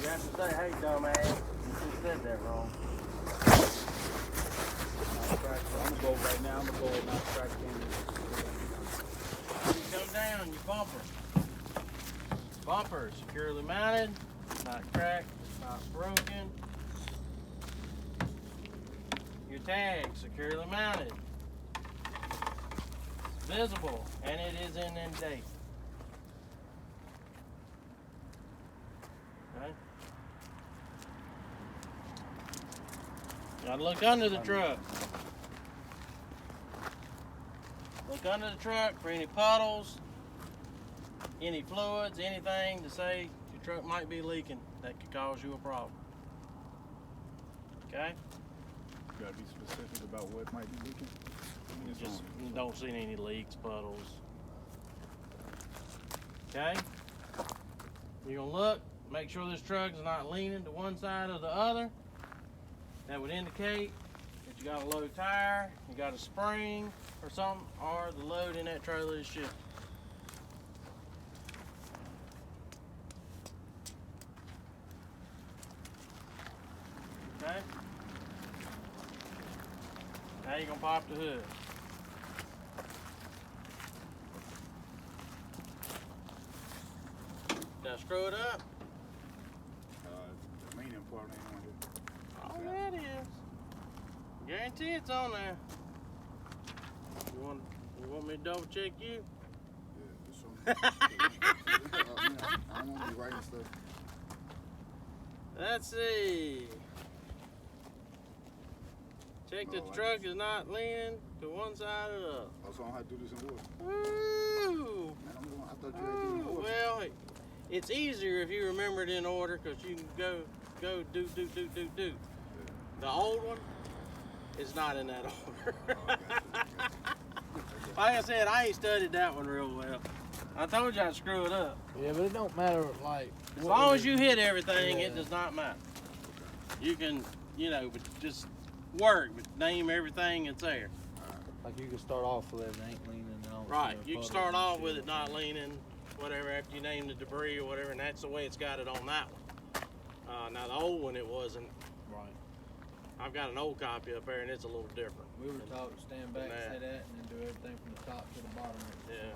You have to say, hey, dumbass. You just said that wrong. I'm gonna go right now. I'm gonna go and not track You come down, your bumper. Bumper is securely mounted, it's not cracked, it's not broken. Your tag securely mounted. It's visible and it is in date. Okay. Gotta look under the truck. Look under the truck for any puddles, any fluids, anything to say your truck might be leaking that could cause you a problem. Okay? You gotta be specific about what might be leaking. Just don't see any leaks, puddles. Okay? You're gonna look, make sure this truck is not leaning to one side or the other. That would indicate that you got a low tire, you got a spring or something, or the load in that trailer is shifting. Okay? Now you're gonna pop the hood. Now screw it up. The leaning part ain't on here. Oh, yeah, it is. Guarantee it's on there. You want me to double check you? Yeah, just show me. I don't want to be writing stuff. Let's see. Check that the truck is not leaning to one side or the other. Oh, so I don't have to do this in water. Ooh. Man, I thought you had to do it in water. Well, it's easier if you remember it in order because you can go do. Yeah. The old one is not in that order. Oh, gotcha. Like I said, I ain't studied that one real well. I told you I'd screw it up. Yeah, but it don't matter, like... As long as you hit everything, Yeah. it does not matter. You can, but just work, but name everything that's there. Like, you can start off with it, ain't leaning on. Right, you can start off with it not leaning, whatever, after you name the debris or whatever, and that's the way it's got it on that one. Now, the old one, it wasn't. Right. I've got an old copy up there, and it's a little different. We were taught to stand back, Nah. say that, and then do everything from the top to the bottom. Yeah.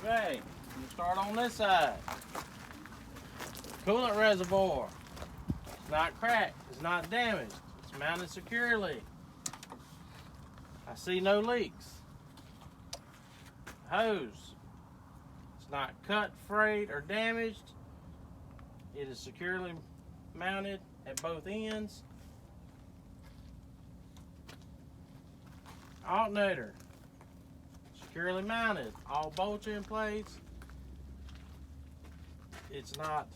Okay, you start on this side. Coolant reservoir. It's not cracked. It's not damaged. It's mounted securely. I see no leaks. Hose. It's not cut, frayed, or damaged. It is securely mounted at both ends. Alternator. Securely mounted. All bolts in place. It's not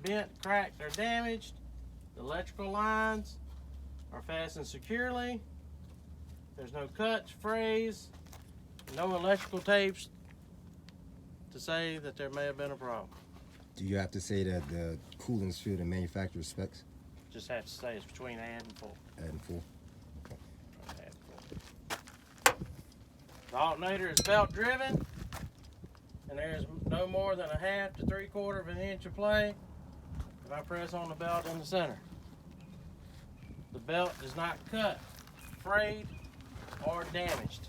bent, cracked, or damaged. The electrical lines are fastened securely. There's no cuts, frays, no electrical tapes to say that there may have been a problem. Do you have to say that the coolants fit the manufacturer's specs? Just have to say it's between add and full. Add and full. Add and full. The alternator is belt driven, and there's no more than a 1/2 to 3/4 of an inch of play if I press on the belt in the center. The belt is not cut, frayed, or damaged.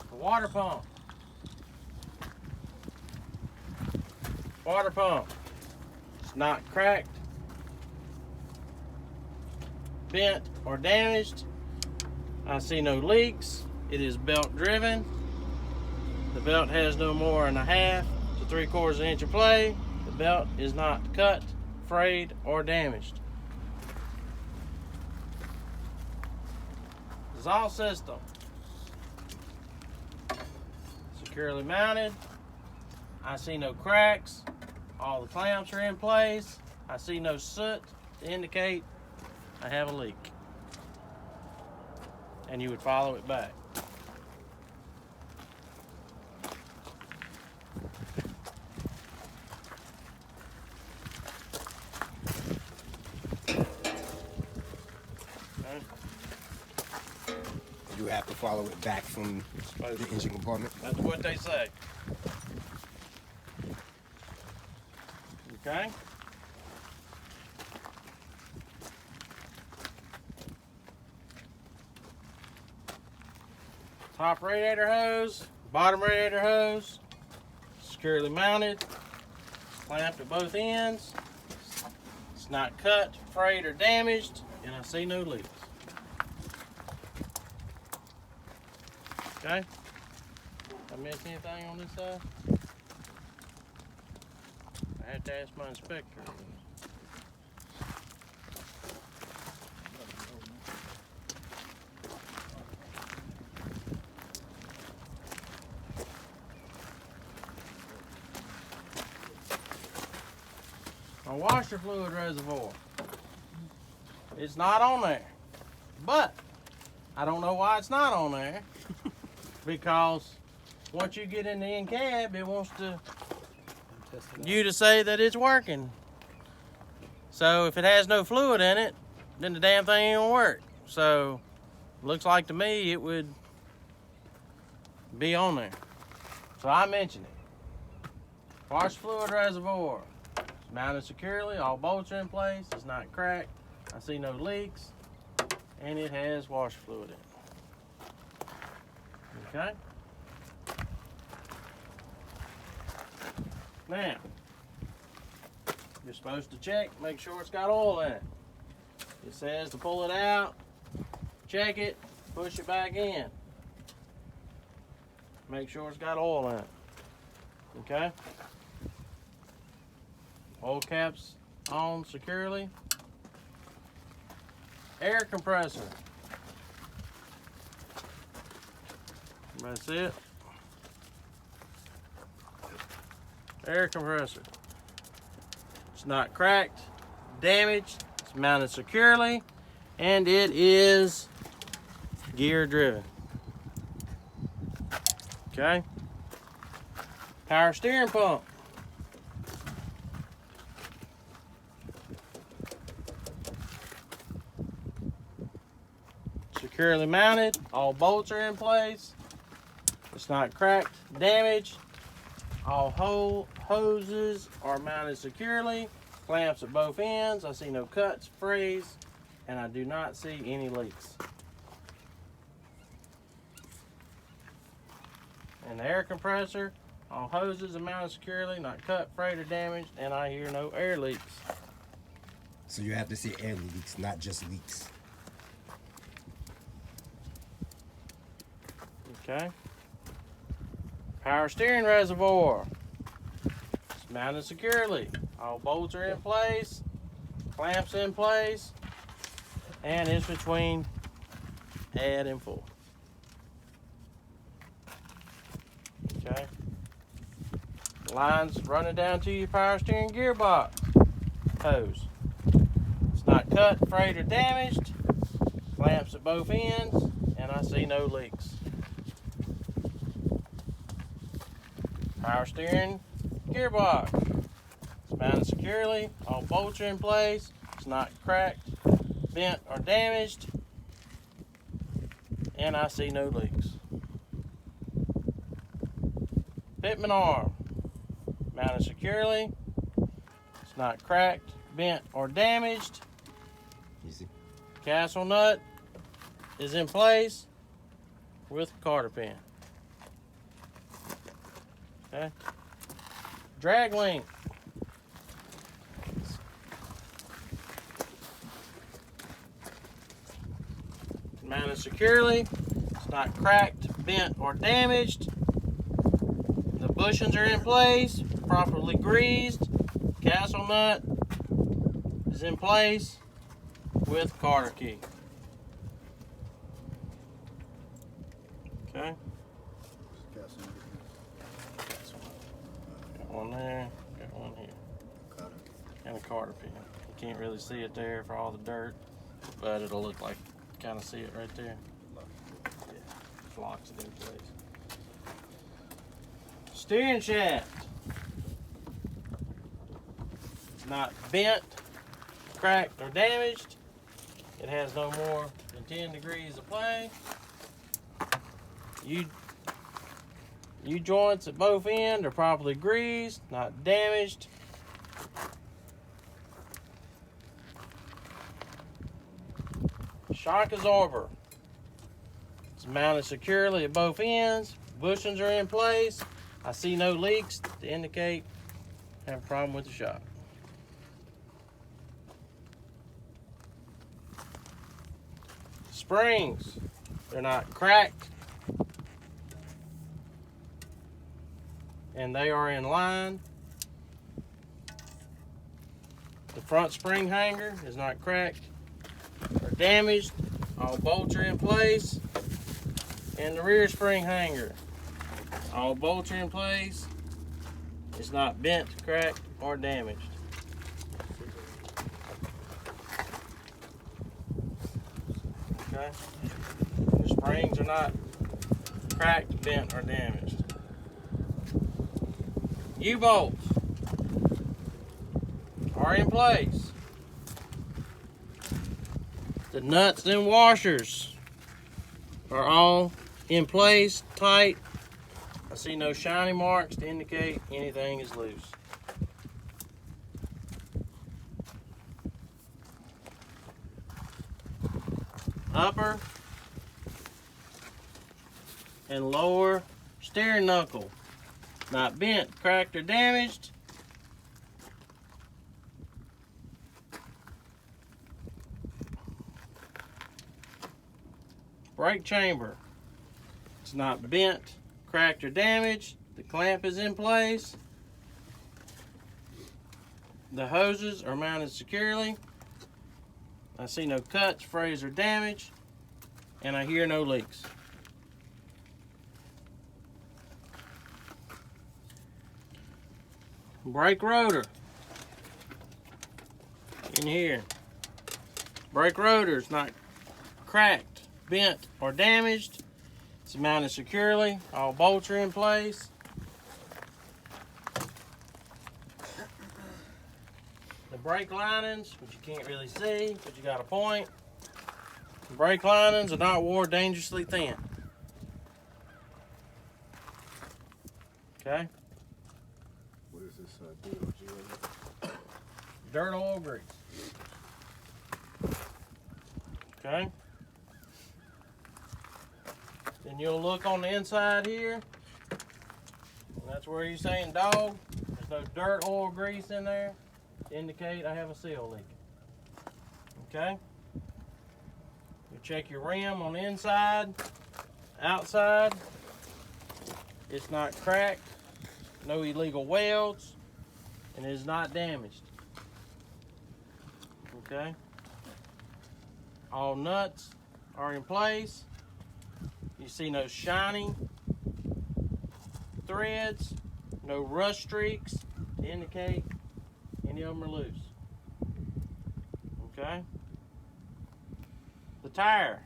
The water pump. Water pump. It's not cracked, bent, or damaged. I see no leaks. It is belt driven. The belt has no more than a 1/2 to 3/4 inch of play. The belt is not cut, frayed, or damaged. Exhaust system. Securely mounted. I see no cracks. All the clamps are in place. I see no soot to indicate I have a leak. And you would follow it back. You have to follow it back from the engine compartment. That's what they say. Okay? Top radiator hose, bottom radiator hose, securely mounted, clamped at both ends. It's not cut, frayed, or damaged, and I see no leaks. Okay? I missed anything on this side? I had to ask my inspector. A washer fluid reservoir. It's not on there. But I don't know why it's not on there. Because once you get in the in cab, it wants you to say that it's working. So if it has no fluid in it, then the damn thing ain't gonna work. So looks like to me it would be on there. So I mentioned it. Washer fluid reservoir. It's mounted securely, all bolts are in place, it's not cracked. I see no leaks, and it has washer fluid in it. Okay? Now, you're supposed to check, make sure it's got oil in it. It says to pull it out, check it, push it back in. Make sure it's got oil in it. Okay? Oil caps on securely. Air compressor. That's it. Air compressor. It's not cracked, damaged, it's mounted securely, and it is gear driven. Okay. Power steering pump. Securely mounted, all bolts are in place. It's not cracked, damaged. All hoses are mounted securely. Clamps at both ends. I see no cuts, frays, and I do not see any leaks. And the air compressor, all hoses are mounted securely, not cut, frayed, or damaged, and I hear no air leaks. So you have to say air leaks, not just leaks. Okay. Power steering reservoir. It's mounted securely. All bolts are in place. Clamps in place. And it's between add and full. Okay. Lines running down to your power steering gearbox hose. It's not cut, frayed, or damaged. Clamps at both ends. And I see no leaks. Power steering gearbox. It's mounted securely. All bolts are in place. It's not cracked, bent, or damaged. And I see no leaks. Pitman arm. Mounted securely. It's not cracked, bent, or damaged. Easy. Castle nut is in place with cotter pin. Okay. Drag link. Mounted securely. It's not cracked, bent, or damaged. The bushings are in place, properly greased. Castle nut is in place with Carter key. Okay. Got one there, got one here. And a Carter pin. You can't really see it there for all the dirt, but it'll look like you kind of see it right there. Yeah, locks it in place. Steering shaft. It's not bent, cracked, or damaged. It has no more than 10 degrees of play. U joints at both ends are properly greased, not damaged. Shock absorber. It's mounted securely at both ends. Bushings are in place. I see no leaks to indicate I have a problem with the shock. Springs, they're not cracked, and they are in line. The front spring hanger is not cracked or damaged. All bolts are in place. And the rear spring hanger, all bolts are in place. It's not bent, cracked, or damaged. Okay? The springs are not cracked, bent, or damaged. U-bolts are in place. The nuts and washers are all in place, tight. I see no shiny marks to indicate anything is loose. Upper and lower steering knuckle, not bent, cracked, or damaged. Brake chamber, it's not bent, cracked, or damaged. The clamp is in place. The hoses are mounted securely. I see no cuts, frays, or damage, and I hear no leaks. Brake rotor in here. Brake rotor is not cracked, bent, or damaged. It's mounted securely. All bolts are in place. The brake linings, which you can't really see, but you got a point. The brake linings are not wore dangerously thin. Okay? What is this DOG? Dirt oil grease. Okay? Then you'll look on the inside here. And that's where you're saying dog. There's no dirt, oil, grease in there to indicate I have a seal leak. Okay? You check your rim on the inside, outside. It's not cracked, no illegal welds, and it is not damaged. Okay? All nuts are in place. You see no shiny threads, no rust streaks to indicate any of them are loose. Okay? The tire.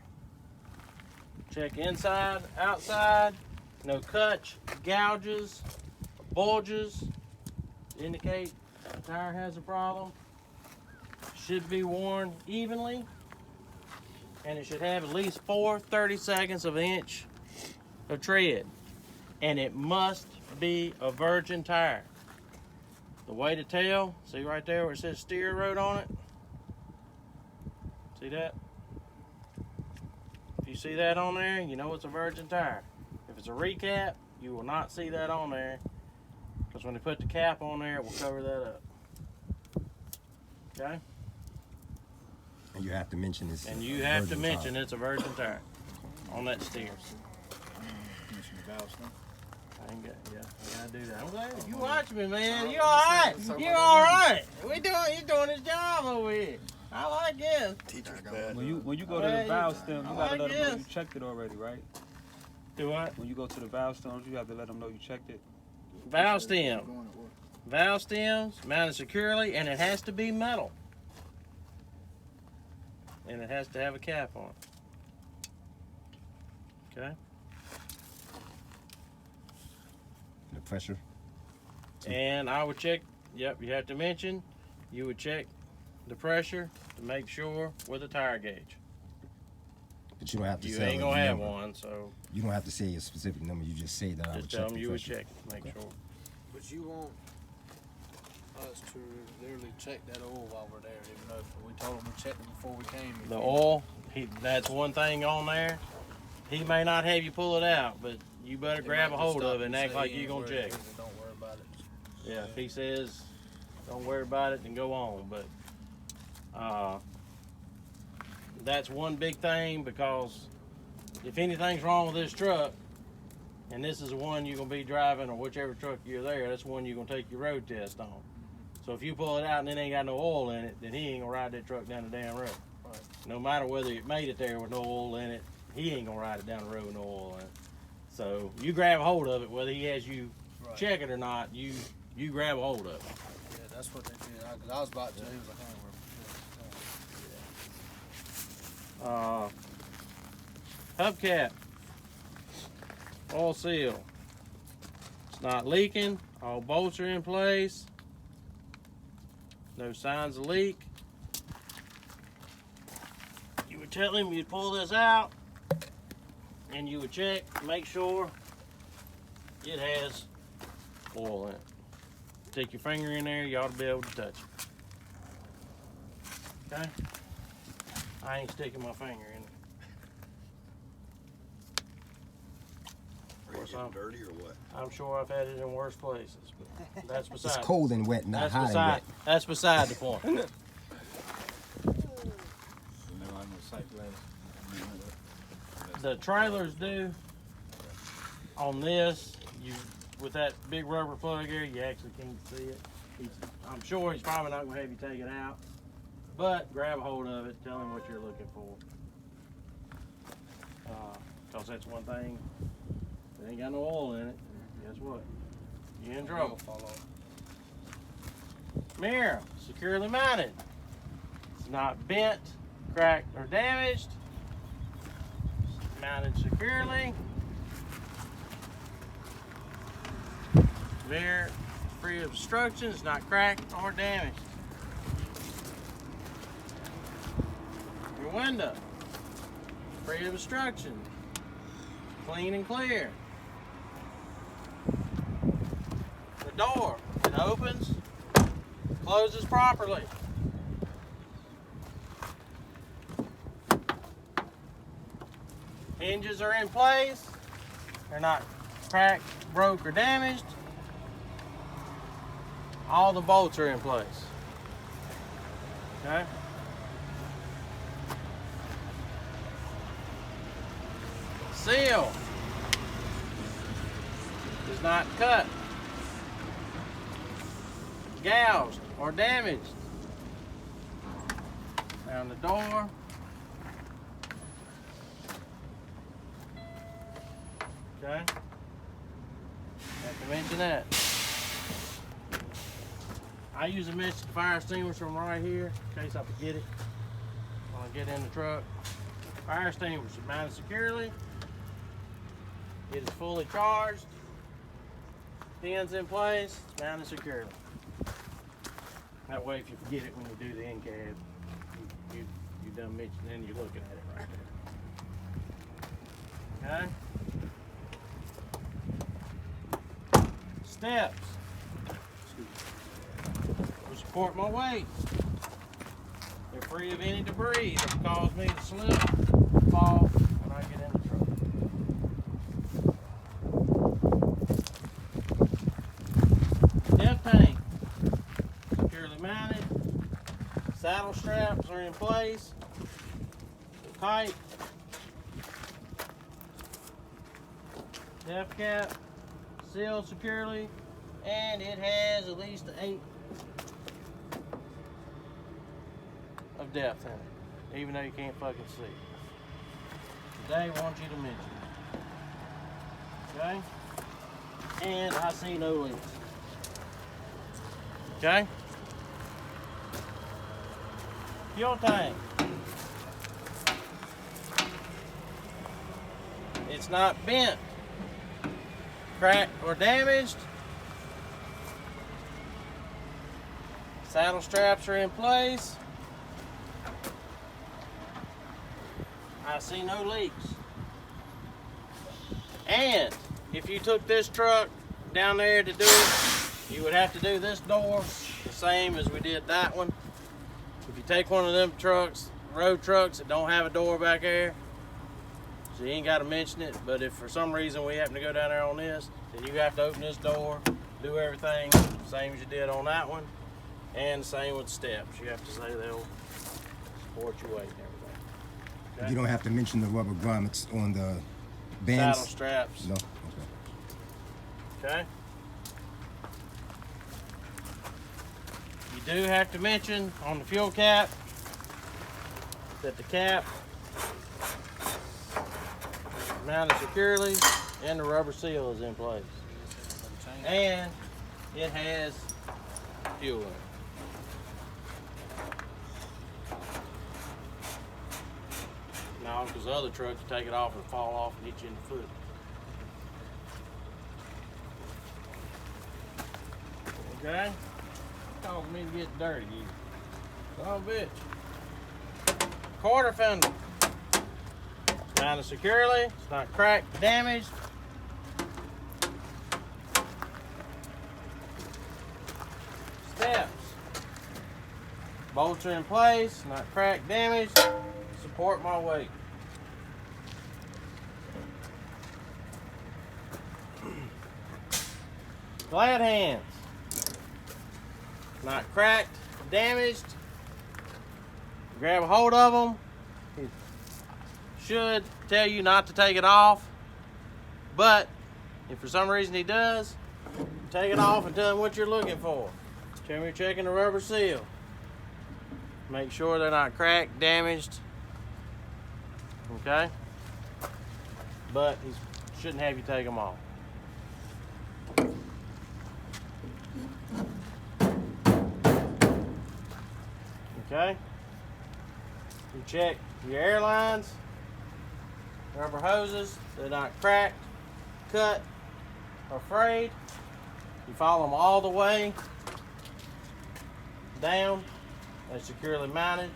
Check inside, outside. No cuts, gouges, bulges to indicate the tire has a problem. Should be worn evenly. And it should have at least 4 30-seconds of an inch of tread. And it must be a virgin tire. The way to tell, see right there where it says steer road on it? See that? If you see that on there, you know it's a virgin tire. If it's a recap, you will not see that on there. Because when they put the cap on there, it will cover that up. Okay? And you have to mention this. And you have to mention it's a virgin tire on that steer. Mention the valve stem. I ain't got, yeah, I gotta do that. I'm glad you watch me, man. You all right? You all right? He's doing his job over here. I like this. Teacher's bad. When you go to Hey, the valve stem, you I gotta like let them know this. you checked it already, right? Do what? When you go to the valve stems, you have to let them know you checked it. Valve stem. Valve stems mounted securely, and it has to be metal. And it has to have a cap on it. Okay? The pressure. And I would check, yep, you have to mention, you would check the pressure to make sure with a tire gauge. But you don't have to You say ain't a gonna have number. one, so You don't have to say a specific number. You just say that I would just check tell them you would professionally. check it, make sure. But you want us to literally check that oil while we're there, even though we told them we checked it before we came. The oil, that's one thing on there. He may not have you pull it out, but you better grab a hold of it and act like you're gonna check it. Don't worry about it. Yeah, if he says don't worry about it, then go on. But that's one big thing, because if anything's wrong with this truck, and this is the one you're gonna be driving, or whichever truck you're there, that's the one you're gonna take your road test on. So if you pull it out and it ain't got no oil in it, then he ain't gonna ride that truck down the damn road. Right. No matter whether it made it there with no oil in it, he ain't gonna ride it down the road with no oil in it. So you grab a hold of it, whether he has you check it or not, you grab a hold of it. Yeah, that's what they did. Cause I was about to. He was like, Hubcap, oil seal. It's not leaking. All bolts are in place. No signs of leak. You would tell him you'd pull this out, and you would check, make sure it has oil in it. Take your finger in there, you ought to be able to touch it. Okay? I ain't sticking my finger in it. Are you getting dirty or what? I'm sure I've had it in worse places, but that's beside. It's cold and wet, not hot and wet. That's beside the point. The trailers do on this. You with that big rubber plug here, you actually can't see it. I'm sure he's probably not gonna have you take it out, but grab a hold of it. Tell him what you're looking for, because that's one thing. It ain't got no oil in it. Guess what? You're in trouble. Mirror, securely mounted. It's not bent, cracked, or damaged. Mounted securely. Mirror free of obstructions, not cracked or damaged. Your window, free of obstruction, clean and clear. The door, it opens, closes properly. Hinges are in place. They're not cracked, broke, or damaged. All the bolts are in place. Okay? Seal is not cut, gouged, or damaged. Down the door. Okay? Have to mention that. I use a Michigan fire extinguisher from right here in case I forget it when I get in the truck. Fire extinguisher mounted securely. It is fully charged. Pins in place. It's mounted securely. That way, if you forget it when you do the end cab, you done mentioned, then you're looking at it right there. Okay. Steps will support my weight. They're free of any debris that would cause me to slip, fall when I get in the truck. Depth tank, securely mounted. Saddle straps are in place, tight. Depth cap sealed securely, and it has at least 8 of depth in it, even though you can't fucking see it. Today I want you to mention it. Okay? And I see no leaks. Okay? Fuel tank. It's not bent, cracked, or damaged. Saddle straps are in place. I I see no leaks. And if you took this truck down there to do it, you would have to do this door the same as we did that one. If you take one of them trucks, road trucks that don't have a door back there, so you ain't got to mention it, but if for some reason we happen to go down there on this, then you have to open this door, do everything same as you did on that one, and the same with the steps. You have to say they'll support your weight and everything. Okay? You don't have to mention the rubber grommets on the bands? Saddle straps. No? Okay. Okay? You do have to mention on the fuel cap that the cap mounted securely and the rubber seal is in place. And it has fuel in it. No, because the other trucks you take it off and fall off and hit you in the foot. Okay? Causing me to get dirty, you son of a bitch. Quarter fender. It's mounted securely. It's not cracked, damaged. Steps. Bolts are in place, not cracked, damaged. Support my weight. Glad hands. Not cracked, damaged. Grab a hold of them. It should tell you not to take it off, but if for some reason he does, take it off and tell him what you're looking for. Tell him you're checking the rubber seal. Make sure they're not cracked, damaged. Okay? But he shouldn't have you take them off. Okay? You check your airlines, rubber hoses, they're not cracked, cut, or frayed. You follow them all the way down. They're securely mounted,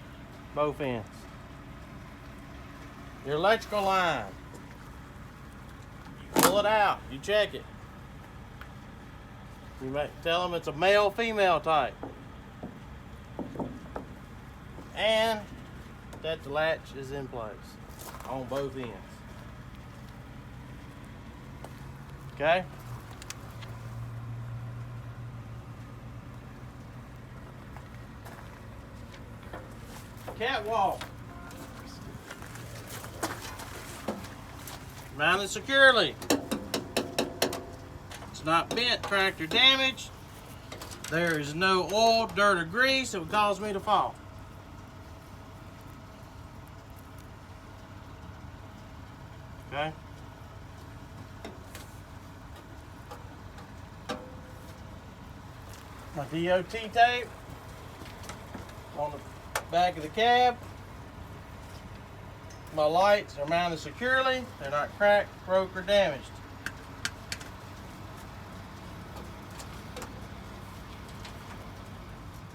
both ends. Your electrical line, you pull it out, you check it. You may tell them it's a male-female type. And that the latch is in place on both ends. Okay? Catwalk. Mounted securely. It's not bent, cracked, or damaged. There is no oil, dirt, or grease that would cause me to fall. Okay? My DOT tape on the back of the cab. My lights are mounted securely. They're not cracked, broke, or damaged.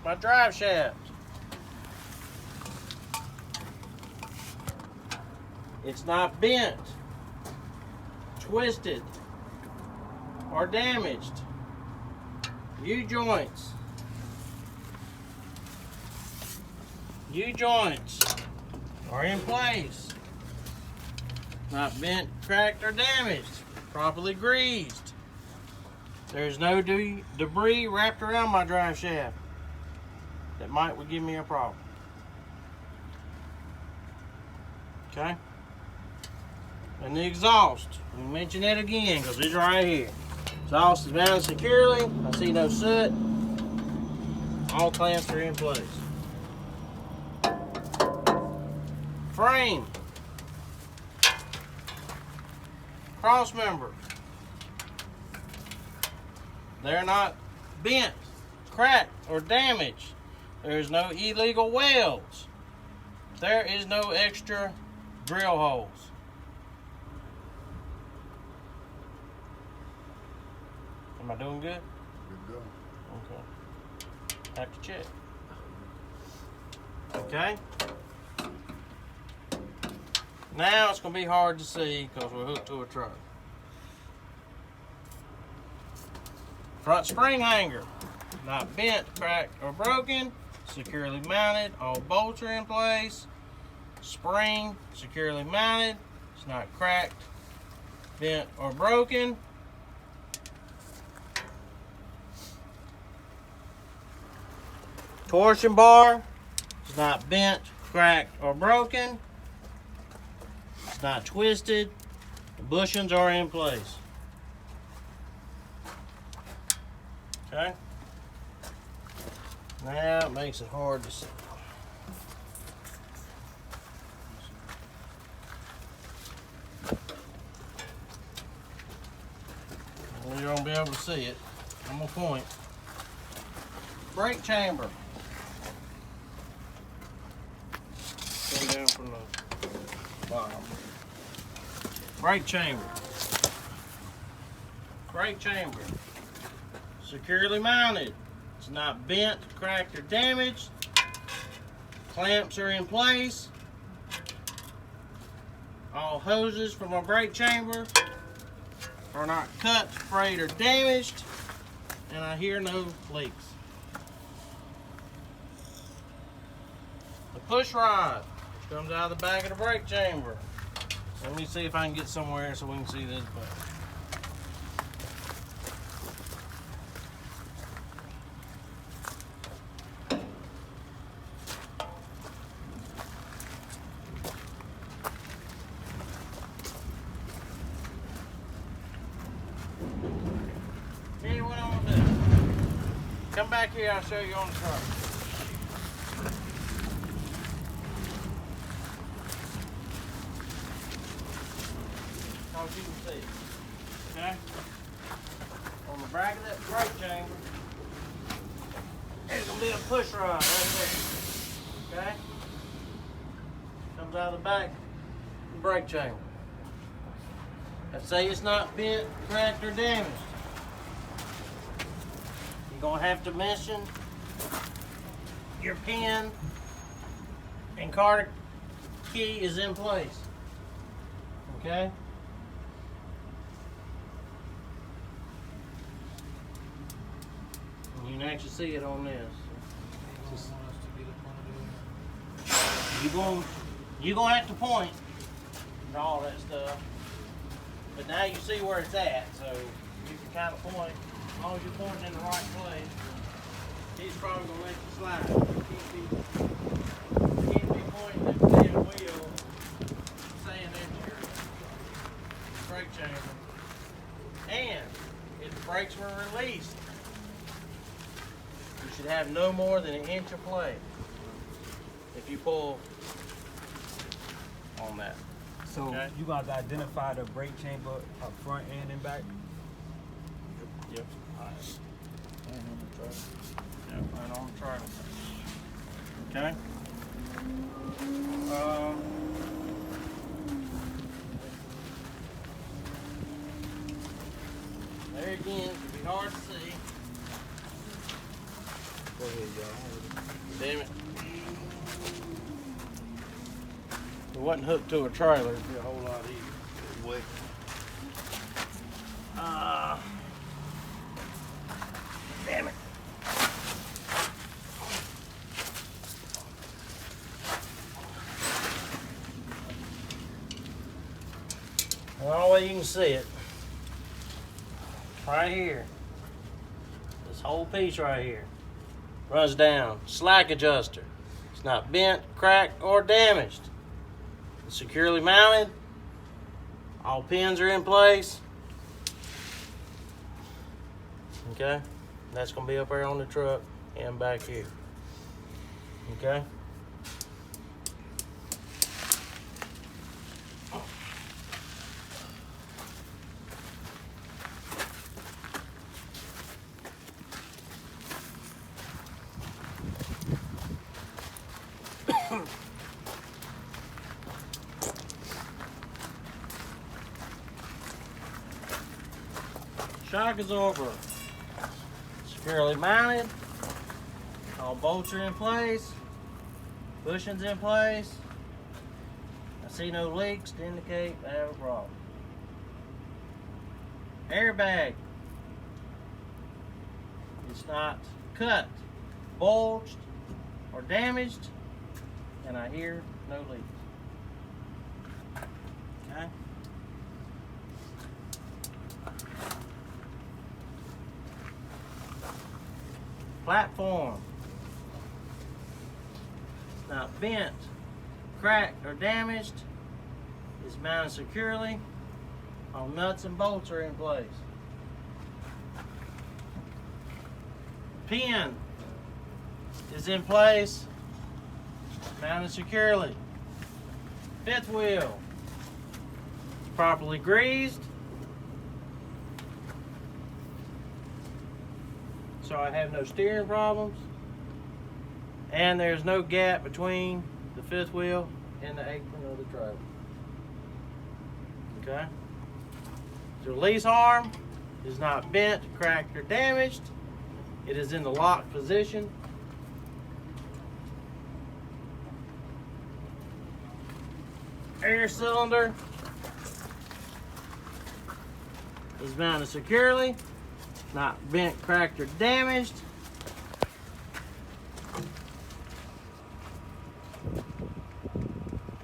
My drive shaft. It's not bent, twisted, or damaged. U-joints. U-joints are in place. Not bent, cracked, or damaged. Properly greased. There's no debris wrapped around my drive shaft that would give me a problem. Okay? And the exhaust. Let me mention that again because it's right here. Exhaust is mounted securely. I see no soot. All clamps are in place. Frame. Cross member. They're not bent, cracked, or damaged. There is no illegal welds. There is no extra drill holes. Am I doing good? Good go. Okay. Have to check. Okay. Now it's going to be hard to see because we're hooked to a truck. Front spring hanger, not bent, cracked, or broken. Securely mounted, all bolts are in place. Spring, securely mounted, it's not cracked, bent, or broken. Torsion bar, it's not bent, cracked, or broken. It's not twisted. The bushings are in place. Okay? Now it makes it hard to see. Well, you won't be able to see it. I'm gonna point. Brake chamber. Come down from the bottom. Brake chamber. Brake chamber. Securely mounted. It's not bent, cracked, or damaged. Clamps are in place. All hoses from our brake chamber are not cut, frayed, or damaged. And I hear no leaks. The push rod comes out of the back of the brake chamber. Let me see if I can get somewhere so we can see this back. Here's what I'm gonna do. Come back here, I'll show you on the truck. So you can see. Okay? On the back of that brake chamber, there's gonna be a push rod right there. Okay? Comes out of the back of the brake chamber. Let's say it's not bent, cracked, or damaged. You're gonna have to mention your pin and car key is in place. Okay? And you can actually see it on this. You're gonna have to point and all that stuff. But now you see where it's at, so you can kind of point. As long as you're pointing in the right place, he's probably gonna let you slide. You can't be pointing at the damn wheel, saying that your brake chamber. And if the brakes were released, you should have no more than 1 inch of play if you pull on that. So Okay. you guys identify the brake chamber up front and in back? Yep. And on the truck. Yep, right on the trailer. Okay? There again, it'll be hard to see. Go ahead, y'all. Damn it. If it wasn't hooked to a trailer, it'd be a whole lot easier. Wait. Damn it. The only way you can see it, right here, this whole piece right here, runs down, slack adjuster. It's not bent, cracked, or damaged. It's securely mounted. All pins are in place. Okay? That's going to be up there on the truck and back here. Okay? Shock absorber. Securely mounted. All bolts are in place. Bushings in place. See no leaks to indicate I have a problem. Airbag. It's not cut, bulged, or damaged, and I hear no leaks. Okay? Platform. It's not bent, cracked, or damaged. It's mounted securely. All nuts and bolts are in place. Pin is in place, mounted securely. Fifth wheel properly greased, so I have no steering problems, and there's no gap between the fifth wheel and the apron of the trailer. Okay? The release arm is not bent, cracked, or damaged. It is in the locked position. Air cylinder is mounted securely, not bent, cracked, or damaged.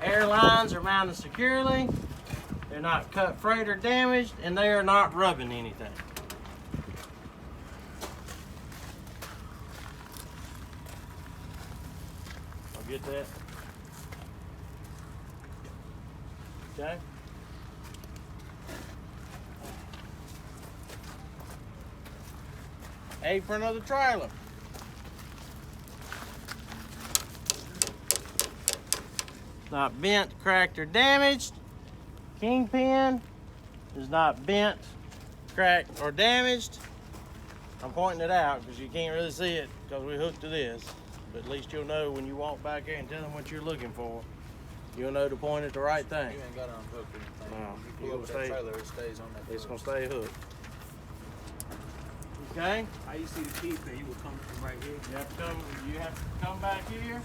Air lines are mounted securely. They're not cut, frayed, or damaged, and they are not rubbing anything. I'll get that. Okay. Apron of the trailer. Not bent, cracked, or damaged. Kingpin is not bent, cracked, or damaged. I'm pointing it out because you can't really see it because we hooked to this. But at least you'll know when you walk back there and tell them what you're looking for. You'll know to point at the right thing. You ain't got to unhook anything. No, You pull up that trailer, it stays on that. It's gonna stay hooked. Okay? How you see the kingpin? You will come from right here. You have to come back here.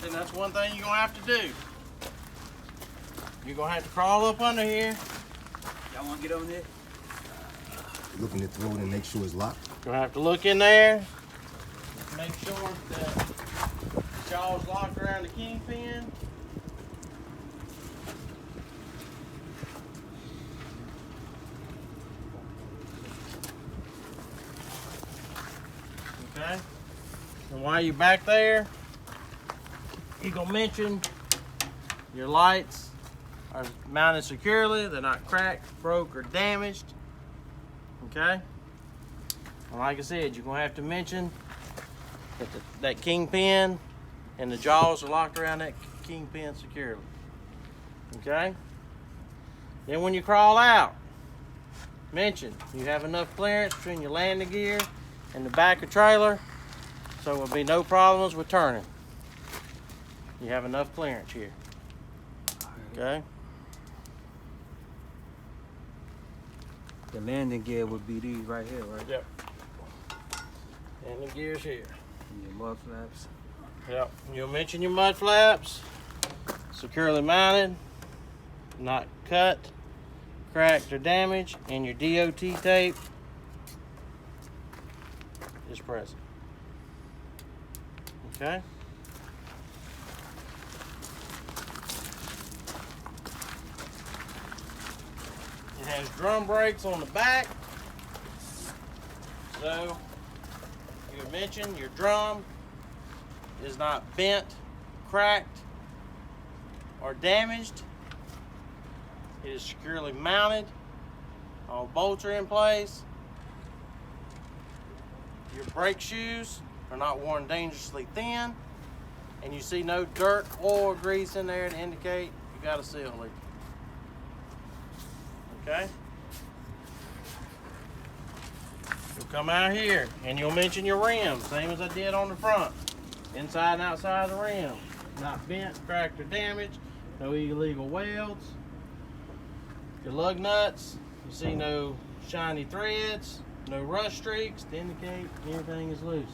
And that's one thing you're gonna have to do. You're gonna have to crawl up under here. Y'all want to get on there? Looking at the road and make sure it's locked. You're gonna have to look in there. Make sure that the jaw's locked around the kingpin. Okay? And while you're back there, you're gonna mention your lights are mounted securely. They're not cracked, broke, or damaged. Okay? And like I said, you're gonna have to mention that that kingpin and the jaws are locked around that kingpin securely. Okay? Then when you crawl out, mention you have enough clearance between your landing gear and the back of trailer, so there'll be no problems with turning. You have enough clearance here. Okay? The landing gear would be these right here, right? Yep. And the gears here. And your mud flaps. Yep. You'll mention your mud flaps, securely mounted, not cut, cracked, or damaged, and your DOT tape is present. Okay? It has drum brakes on the back. So, you mentioned your drum is not bent, cracked, or damaged. It is securely mounted. All bolts are in place. Your brake shoes are not worn dangerously thin. And you see no dirt, oil, or grease in there to indicate you got a seal leak. Okay? You'll come out here and you'll mention your rims, same as I did on the front. Inside and outside of the rim. Not bent, cracked, or damaged. No illegal welds. Your lug nuts, you see no shiny threads, no rust streaks to indicate anything is loose.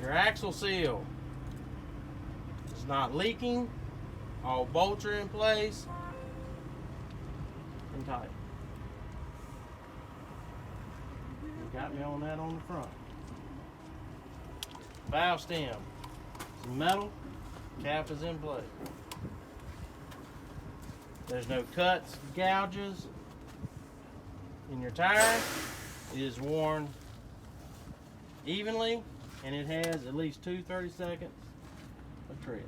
Your axle seal is not leaking, All bolts are in place and tight. You got me on that on the front. Valve stem. It's metal. Cap is in place. There's no cuts, gouges in your tire. It is worn evenly, and it has at least 2 30-second of tread.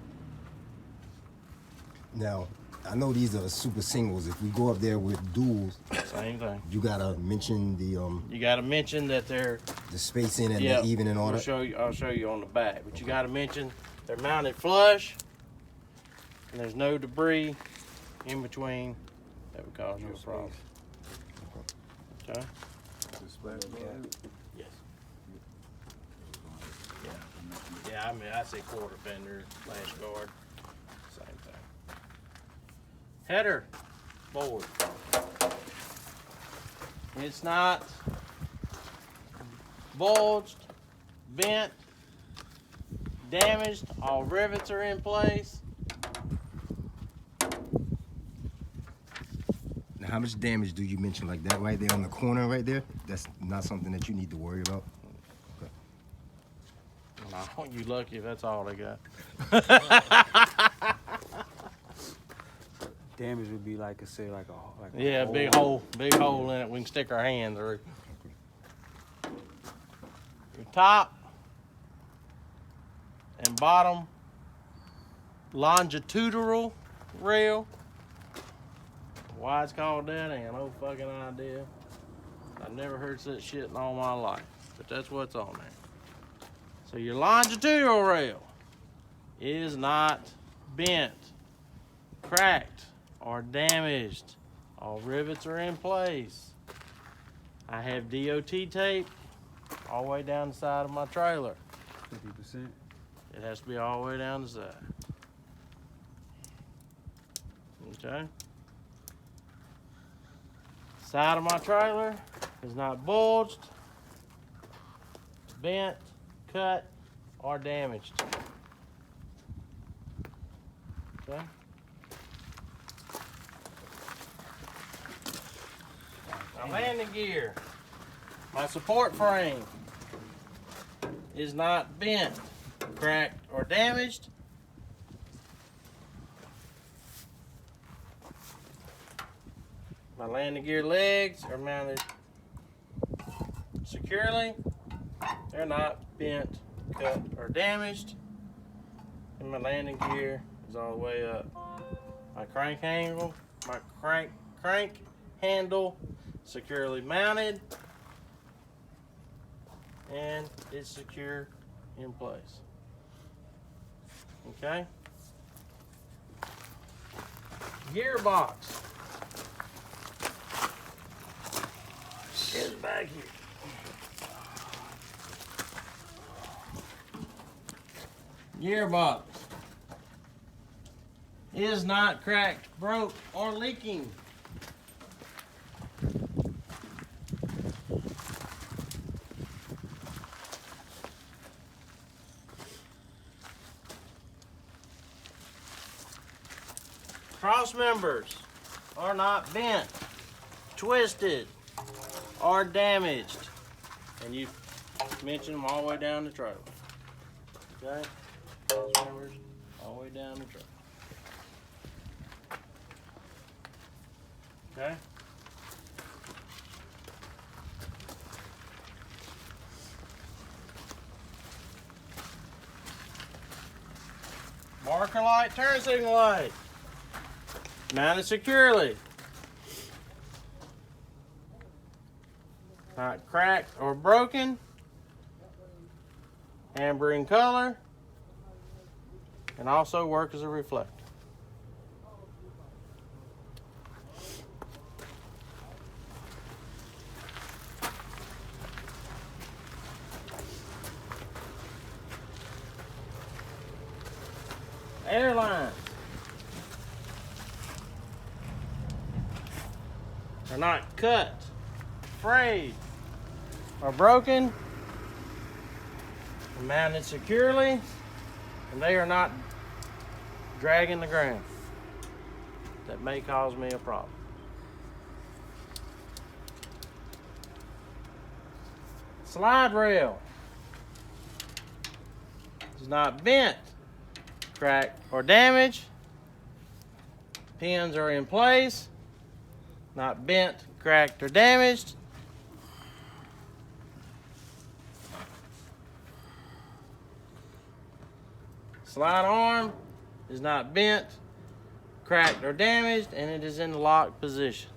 Now, I know these are super singles. If we go up there with duals, Same thing. you gotta mention the You got to mention that they're spacing and yeah, the even and all that. I'll show you on the back, but you got to mention they're mounted flush, and there's no debris in between that would cause you a problem. Okay. Yes. Yeah, I mean, I say quarter fender, lash guard, same thing. Header board. It's not bulged, bent, damaged. All rivets are in place. Now, how much damage do you mention like that right there on the corner right there? That's not something that you need to worry about. No, you lucky if that's all they got. Damage would be like say like a Yeah, big hole in it. We can stick our hand through. Your top and bottom longitudinal rail. Why it's called that, I ain't no fucking idea. I've never heard such shit in all my life, but that's what's on there. So your longitudinal rail is not bent, cracked, or damaged. All rivets are in place. I have DOT tape all the way down the side of my trailer. 50%. It has to be all the way down the side. Okay. Side of my trailer is not bulged, bent, cut, or damaged. Okay. My landing gear, my support frame is not bent, cracked, or damaged. My landing gear legs are mounted securely. They're not bent, cut, or damaged. And my landing gear is all the way up. My crank handle securely mounted, and it's secure in place. Okay? Gearbox is back here. Gearbox is not cracked, broke, or leaking. Cross members are not bent, twisted, or damaged. And you mention them all the way down the trailer. Okay? Cross members all the way down the trailer. Okay? Marker light, turn signal light. Mounted securely. Not cracked or broken. Amber in color. And also work as a reflector. Airlines are not cut, frayed, or broken. They're mounted securely, and they are not dragging the ground. that may cause me a problem. Slide rail is not bent, cracked, or damaged. Pins are in place, not bent, cracked, or damaged. Slide arm is not bent, cracked, or damaged, and it is in the locked position.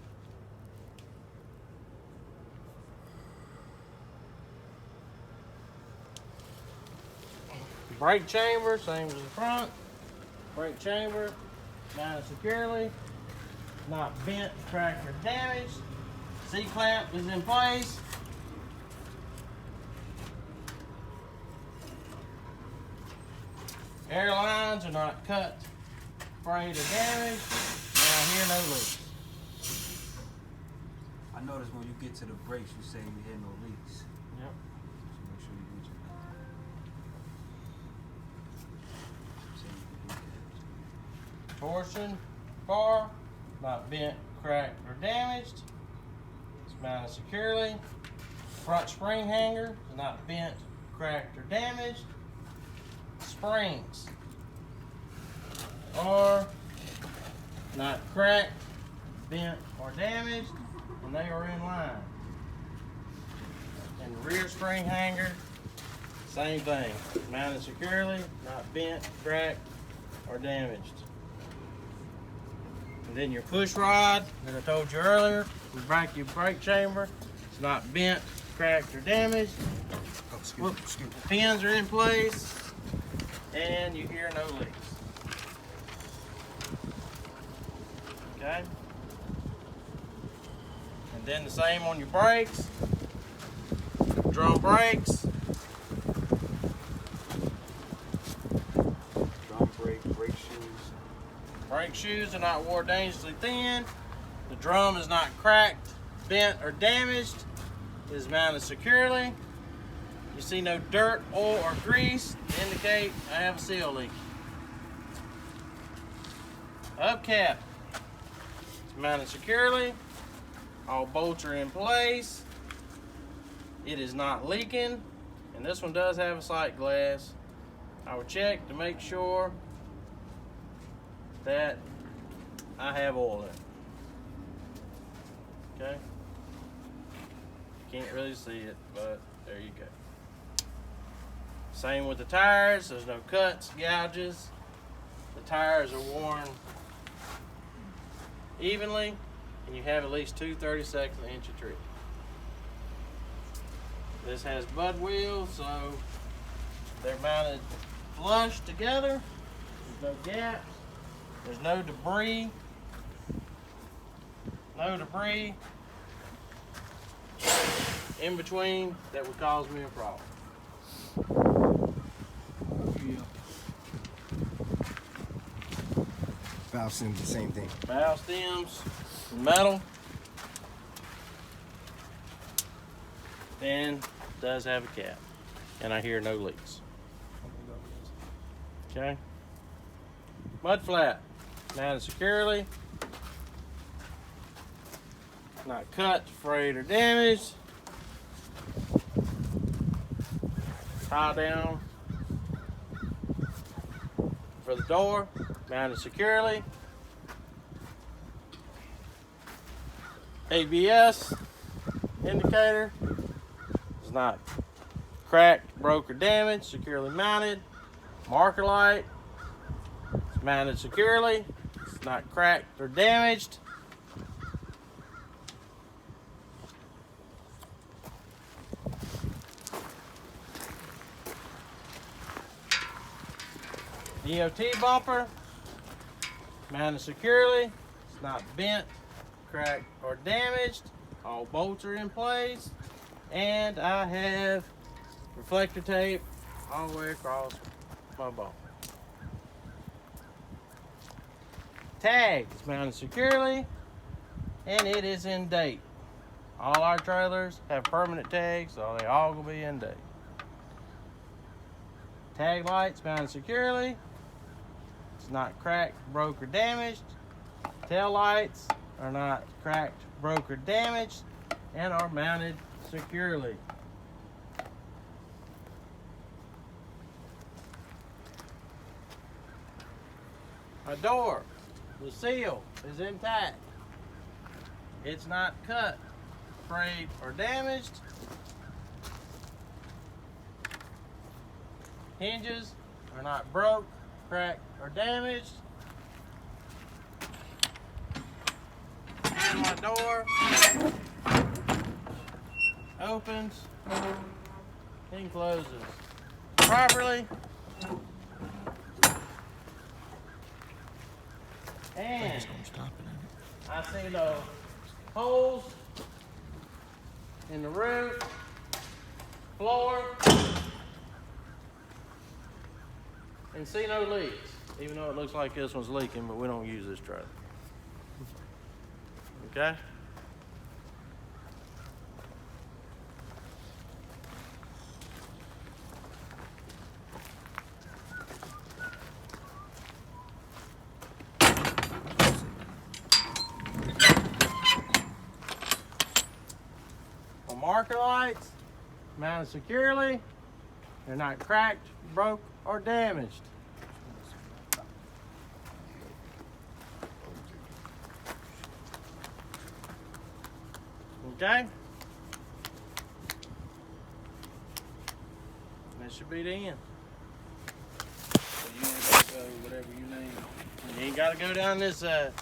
Brake chamber, same as the front. Brake chamber, mounted securely, not bent, cracked, or damaged. C-clamp is in place. Air lines are not cut, frayed, or damaged. Now here, no leaks. I noticed when you get to the brakes, you say you had no leaks. Yep. So make sure you do check. Torsion bar, not bent, cracked, or damaged. It's mounted securely. Front spring hanger is not bent, cracked, or damaged. Springs are not cracked, bent, or damaged, and they are in line. And the rear spring hanger, same thing. Mounted securely, not bent, cracked, or damaged. And then your push rod that I told you earlier, your brake chamber, it's not bent, cracked, or damaged. Oh, excuse me. The pins are in place, and you hear no leaks. Okay? And then the same on your brakes. Drum brakes. Drum brake, brake shoes. Brake shoes are not wore dangerously thin. The drum is not cracked, bent, or damaged. It is mounted securely. You see no dirt, oil, or grease to indicate I have a seal leak. Hubcap is mounted securely. All bolts are in place. It is not leaking, and this one does have a sight glass. I will check to make sure that I have oil in it. Okay? Can't really see it, but there you go. Same with the tires. There's no cuts, gouges. The tires are worn evenly, and you have at least 2 32 inch of tread. This has bud wheels, so they're mounted flush together. There's no gaps. There's no debris. No debris in between that would cause me a problem. Valve stems, the same thing. Valve stems, metal, and does have a cap, and I hear no leaks. Okay. Mud flat, mounted securely, not cut, frayed, or damaged. Tie down for the door, mounted securely. ABS indicator is not cracked, broke, or damaged, securely mounted. Marker light is mounted securely. It's not cracked or damaged. DOT bumper, mounted securely. It's not bent, cracked, or damaged. All bolts are in place. And I have reflector tape all the way across my bumper. Tag is mounted securely, and it is in date. All our trailers have permanent tags, so they all gonna be in date. Tag lights mounted securely. It's not cracked, broke, or damaged. Tail lights are not cracked, broke, or damaged, and are mounted securely. A door, the seal is intact. It's not cut, frayed, or damaged. Hinges are not broke, cracked, or damaged. And my door opens and closes properly. And I see those holes in the roof, floor, and see no leaks. Even though it looks like this one's leaking, but we don't use this truck. Okay? Marker lights mounted securely. They're not cracked, broke, or damaged. Okay? That should be the end. So you ain't got to go whatever you name. You ain't got to go down this side.